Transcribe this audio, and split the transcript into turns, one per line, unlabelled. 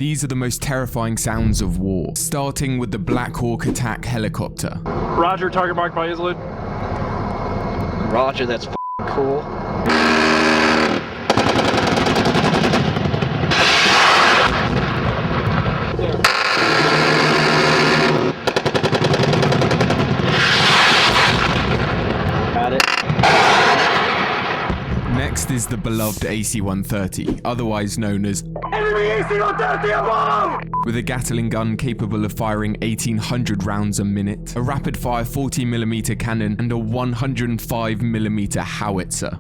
These are the most terrifying sounds of war, starting with the Black Hawk attack helicopter.
Roger, target marked by Islip.
Roger, that's cool. Got it.
Next is the beloved AC-130, otherwise known as
Enemy AC-130 above!
with a Gatling gun capable of firing 1,800 rounds a minute, a rapid-fire 40mm cannon, and a 105mm howitzer.